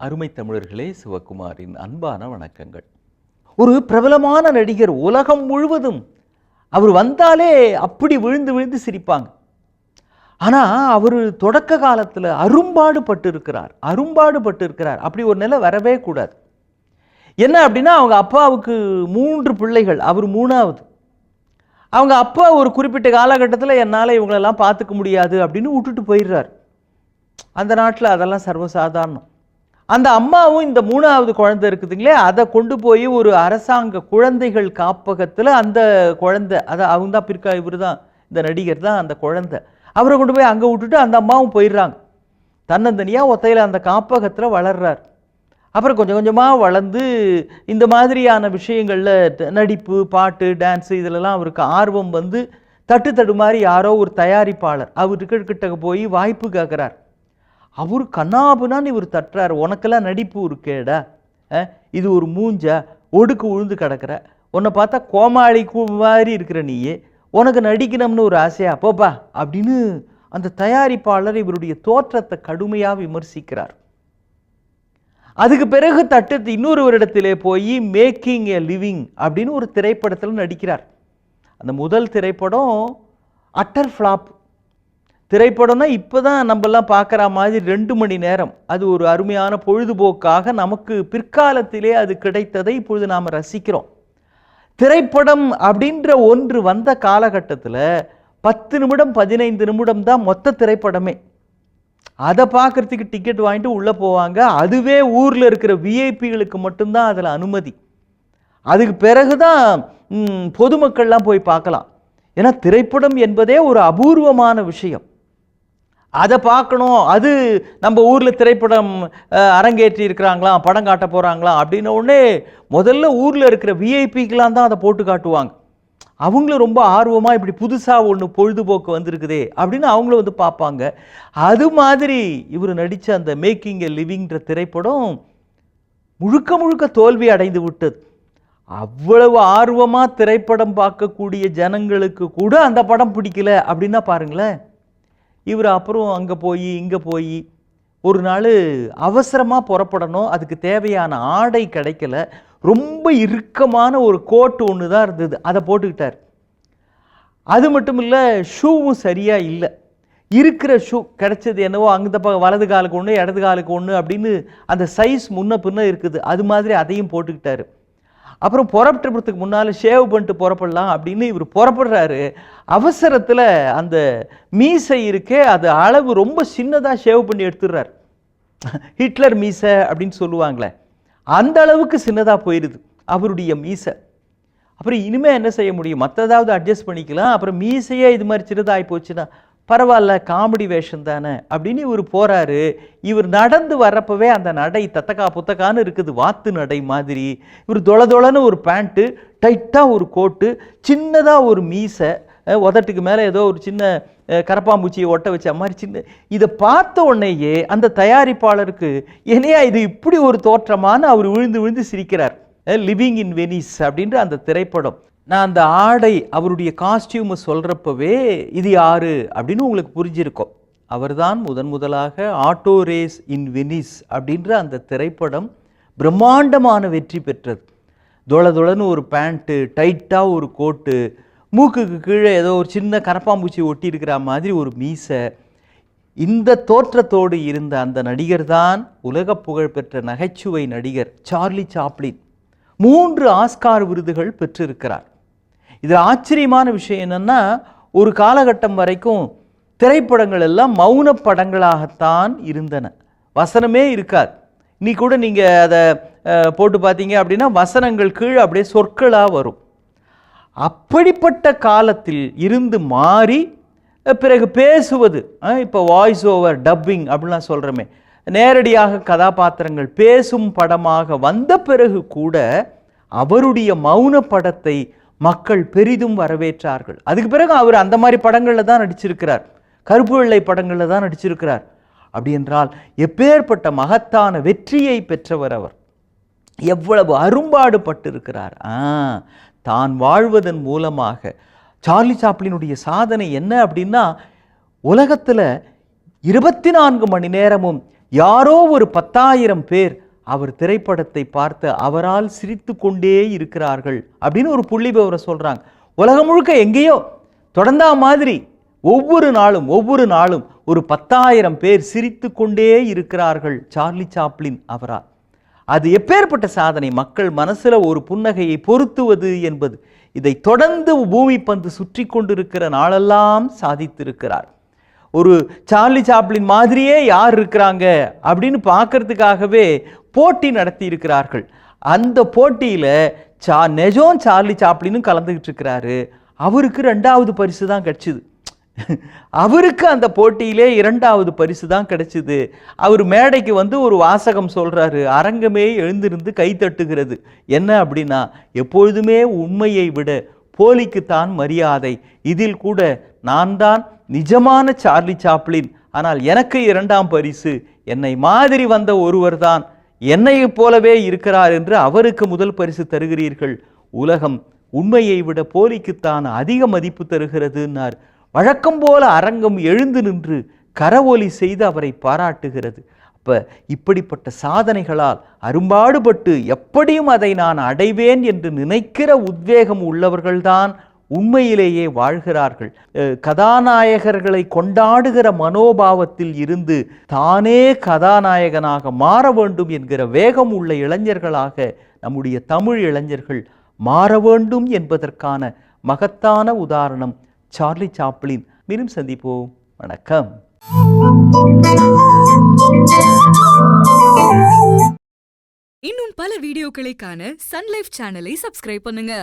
அருமை தமிழர்களே, சிவகுமாரின் அன்பான வணக்கங்கள். ஒரு பிரபலமான நடிகர் உலகம் முழுவதும் அவர் வந்தாலே அப்படி விழுந்து விழுந்து சிரிப்பாங்க. ஆனால் அவர் தொடக்க காலத்தில் அரும்பாடு பட்டு இருக்கிறார். அப்படி ஒரு நிலை வரவே கூடாது. என்ன அப்படின்னா, அவங்க அப்பாவுக்கு 3 பிள்ளைகள், அவர் 3வது. அவங்க அப்பா ஒரு குறிப்பிட்ட காலகட்டத்தில் என்னால் இவங்களெல்லாம் பார்த்துக்க முடியாது அப்படின்னு விட்டுட்டு போயிடுறார். அந்த நாட்டில் அதெல்லாம் சர்வசாதாரணம். அந்த அம்மாவும் இந்த 3வது குழந்தை இருக்குதுங்களே, அதை கொண்டு போய் ஒரு அரசாங்க குழந்தைகள் காப்பகத்தில் அந்த குழந்தை, அதை அவங்க தான் இவர் தான் இந்த நடிகர் தான் அந்த குழந்தை, அவரை கொண்டு போய் அங்கே விட்டுட்டு அந்த அம்மாவும் போயிடுறாங்க. தன்னந்தனியாக ஒத்தையில் அந்த காப்பகத்தில் வளர்றார். அப்புறம் கொஞ்சம் கொஞ்சமாக வளர்ந்து இந்த மாதிரியான விஷயங்களில் நடிப்பு, பாட்டு, டான்ஸு இதிலெல்லாம் அவருக்கு ஆர்வம் வந்து தடுமாறி யாரோ ஒரு தயாரிப்பாளர் அவர்கிட்ட போய் வாய்ப்பு கேட்குறார். அவர் கண்ணாபுனான்னு இவர் தட்டுறாரு. உனக்கெல்லாம் நடிப்பு இருக்கேடா, இது ஒரு மூஞ்சா, ஒடுக்கு உழுந்து கிடக்கிற, உன்னை பார்த்தா கோமாளி மாதிரி இருக்கிற நீயே, உனக்கு நடிக்கணும்னு ஒரு ஆசையா, போப்பா அப்படின்னு அந்த தயாரிப்பாளர் இவருடைய தோற்றத்தை கடுமையாக விமர்சிக்கிறார். அதுக்கு பிறகு இன்னொரு இடத்திலே போய் மேக்கிங் எ லிவிங் அப்படின்னு ஒரு திரைப்படத்தில் நடிக்கிறார். அந்த முதல் திரைப்படம் அட்டர் ஃப்ளாப் திரைப்படம்னா இப்போ தான் நம்மெல்லாம் பார்க்குற மாதிரி 2 மணி நேரம். அது ஒரு அருமையான பொழுதுபோக்காக நமக்கு பிற்காலத்திலே அது கிடைத்ததை இப்பொழுது நாம் ரசிக்கிறோம். திரைப்படம் அப்படின்ற ஒன்று வந்த காலகட்டத்தில் 10 நிமிடம் 15 நிமிடம் தான் மொத்த திரைப்படமே. அதை பார்க்குறதுக்கு டிக்கெட் வாங்கிட்டு உள்ளே போவாங்க. அதுவே ஊரில் இருக்கிற விஐபிகளுக்கு மட்டும்தான் அதில் அனுமதி. அதுக்கு பிறகு தான் பொதுமக்கள்லாம் போய் பார்க்கலாம். ஏன்னா திரைப்படம் என்பதே ஒரு அபூர்வமான விஷயம். அதை பார்க்கணும். அது நம்ம ஊரில் திரைப்படம் அரங்கேற்றி இருக்கிறாங்களாம், படம் காட்ட போகிறாங்களா அப்படின்ன உடனே முதல்ல ஊரில் இருக்கிற விஐபிக்கெலாம் தான் அதை போட்டு காட்டுவாங்க. அவங்களும் ரொம்ப ஆர்வமாக இப்படி புதுசாக ஒன்று பொழுதுபோக்கு வந்திருக்குதே அப்படின்னு அவங்களும் வந்து பார்ப்பாங்க. அது மாதிரி இவர் நடித்த அந்த மேக்கிங் எ லிவிங்ன்ற திரைப்படம் முழுக்க தோல்வி அடைந்து விட்டது. அவ்வளவு ஆர்வமாக திரைப்படம் பார்க்கக்கூடிய ஜனங்களுக்கு கூட அந்த படம் பிடிக்கல அப்படின்னா பாருங்களேன். இவர் அப்புறம் அங்கே போய் இங்கே போய் ஒரு நாள் அவசரமாக புறப்படணும். அதுக்கு தேவையான ஆடை கிடைக்கல. ரொம்ப இறுக்கமான ஒரு கோட்டு ஒன்று தான் இருந்தது, அதை போட்டுக்கிட்டார். அது மட்டும் இல்லை, ஷூவும் சரியாக இல்லை. இருக்கிற ஷூ கிடைச்சது என்னவோ அந்த வலது காலுக்கு ஒன்று இடது காலுக்கு ஒன்று அப்படின்னு அந்த சைஸ் முன்ன பின்ன இருக்குது, அது மாதிரி அதையும் போட்டுக்கிட்டாரு. அப்புறம் புறப்படுறதுக்கு முன்னால் ஷேவ் பண்ணிட்டு புறப்படலாம் அப்படின்னு இவர் புறப்படுறாரு. அவசரத்தில் அந்த மீசை இருக்கே, அது அளவு ரொம்ப சின்னதாக ஷேவ் பண்ணி எடுத்துடுறார். ஹிட்லர் மீசை அப்படின்னு சொல்லுவாங்களே, அந்த அளவுக்கு சின்னதாக போயிடுது அவருடைய மீசை. அப்புறம் இனிமேல் என்ன செய்ய முடியும், மற்றதாவது அட்ஜஸ்ட் பண்ணிக்கலாம். அப்புறம் மீசையே இது மாதிரி சின்னதாகி போச்சுன்னா பரவாயில்ல, காமெடி வேஷம் தானே அப்படின்னு இவர் போகிறாரு. இவர் நடந்து வர்றப்பவே அந்த நடை தத்தக்கா புத்தக்கான்னு இருக்குது, வாத்து நடை மாதிரி. இவர் தொளன்னு ஒரு பேண்ட்டு, டைட்டாக ஒரு கோட்டு, சின்னதாக ஒரு மீசை, உதட்டுக்கு மேலே ஏதோ ஒரு சின்ன கரப்பாம்பூச்சியை ஒட்ட வச்ச மாதிரி சின்ன. இதை பார்த்த உடனேயே அந்த தயாரிப்பாளருக்கு என்னையா இது இப்படி ஒரு தோற்றமான அவர் விழுந்து சிரிக்கிறார். லிவிங் இன் வெனிஸ் அப்படின்ற அந்த திரைப்படம். நான் அந்த ஆடை அவருடைய காஸ்டியூமை சொல்கிறப்பவே இது யாரு அப்படின்னு உங்களுக்கு புரிஞ்சிருக்கும். அவர் தான் முதலாக ஆட்டோ ரேஸ் இன் வெனிஸ் அப்படின்ற அந்த திரைப்படம் பிரம்மாண்டமான வெற்றி பெற்றது. தொளன்னு ஒரு பேண்ட்டு, டைட்டாக ஒரு கோட்டு, மூக்குக்கு கீழே ஏதோ ஒரு சின்ன கரப்பாம்பூச்சி ஒட்டி இருக்கிற மாதிரி ஒரு மீசை. இந்த தோற்றத்தோடு இருந்த அந்த நடிகர் தான் உலக புகழ் பெற்ற நகைச்சுவை நடிகர் சார்லி சாப்ளின். 3 ஆஸ்கார் விருதுகள் பெற்றிருக்கிறார். இதில் ஆச்சரியமான விஷயம் என்னென்னா, ஒரு காலகட்டம் வரைக்கும் திரைப்படங்கள் எல்லாம் மௌன படங்களாகத்தான் இருந்தன, வசனமே இருக்காது. இன்னைக்கு கூட நீங்கள் அதை போட்டு பார்த்தீங்க அப்படின்னா வசனங்கள் கீழே அப்படியே சொற்களாக வரும். அப்படிப்பட்ட காலத்தில் இருந்து மாறி பிறகு பேசுவது, இப்போ வாய்ஸ் ஓவர் டப்பிங் அப்படின்லாம் சொல்கிறோமே, நேரடியாக கதாபாத்திரங்கள் பேசும் படமாக வந்த பிறகு கூட அவருடைய மௌன படத்தை மக்கள் பெரிதும் வரவேற்றார்கள். அதுக்கு பிறகு அவர் அந்த மாதிரி படங்களில் தான் நடிச்சிருக்கிறார், கருப்பு வெள்ளை படங்களில் தான் நடிச்சிருக்கிறார். அப்படி என்றால் எப்பேற்பட்ட மகத்தான வெற்றியை பெற்றவர் அவர், எவ்வளவு அரும்பாடு பட்டிருக்கிறார். தான் வாழ்வதன் மூலமாக சார்லி சாப்ளினுடைய சாதனை என்ன அப்படின்னா, உலகத்தில் 24 மணி நேரமும் யாரோ ஒரு 10,000 பேர் அவர் திரைப்படத்தை பார்த்து அவரால் சிரித்து கொண்டே இருக்கிறார்கள் அப்படின்னு ஒரு புள்ளி விவரம் சொல்றாங்க. உலகம் முழுக்க எங்கேயோ தொடர்ந்தா மாதிரி ஒவ்வொரு நாளும் ஒரு 10,000 பேர் சிரித்து கொண்டே இருக்கிறார்கள் சார்லி சாப்ளின் அவரால். அது எப்பேற்பட்ட சாதனை! மக்கள் மனசுல ஒரு புன்னகையை பொருத்துவது என்பது. இதை தொடர்ந்து பூமி பந்து சுற்றி கொண்டிருக்கிற நாளெல்லாம் சாதித்திருக்கிறார். ஒரு சார்லி சாப்ளின் மாதிரியே யார் இருக்கிறாங்க அப்படின்னு பார்க்கறதுக்காகவே போட்டி நடத்தி இருக்கிறார்கள். அந்த போட்டியில நெஜம் சார்லி சாப்ளினும் கலந்துகிட்டு இருக்கிறாரு. அவருக்கு 2வது பரிசு தான் கிடைச்சிது. அவருக்கு அந்த போட்டியிலே 2வது பரிசு தான் கிடைச்சிது. அவர் மேடைக்கு வந்து ஒரு வாசகம் சொல்றாரு. அரங்கமே எழுந்திருந்து கை தட்டுகிறது. என்ன அப்படின்னா, எப்பொழுதுமே உண்மையை விட போலிக்குத்தான் மரியாதை. இதில் கூட நான் தான் நிஜமான சார்லி சாப்ளின். ஆனால் எனக்கு 2ஆம் பரிசு. என்னை மாதிரி வந்த ஒருவர் தான் என்னை போலவே இருக்கிறார் என்று அவருக்கு முதல் பரிசு தருகிறீர்கள். உலகம் உண்மையை விட போலிக்குத்தான் அதிக மதிப்பு தருகிறதுன்னார். வழக்கம் போல அரங்கம் எழுந்து நின்று கரவொலி செய்து அவரை பாராட்டுகிறது. அப்ப இப்படிப்பட்ட சாதனைகளால் அரும்பாடுபட்டு எப்படியும் அதை நான் அடைவேன் என்று நினைக்கிற உத்வேகம் உள்ளவர்கள்தான் உண்மையிலேயே வாழ்கிறார்கள். கதாநாயகர்களை கொண்டாடுகிற மனோபாவத்தில் இருந்து தானே கதாநாயகனாக மாற வேண்டும் என்கிற வேகம் உள்ள இளைஞர்களாக நம்முடைய தமிழ் இளைஞர்கள் மாற வேண்டும் என்பதற்கான மகத்தான உதாரணம் சார்லி சாப்ளின். மீண்டும் சந்திப்போம். வணக்கம். இன்னும் பல வீடியோக்களை காண சன் லைஃப் சேனலை சப்ஸ்கிரைப் பண்ணுங்க.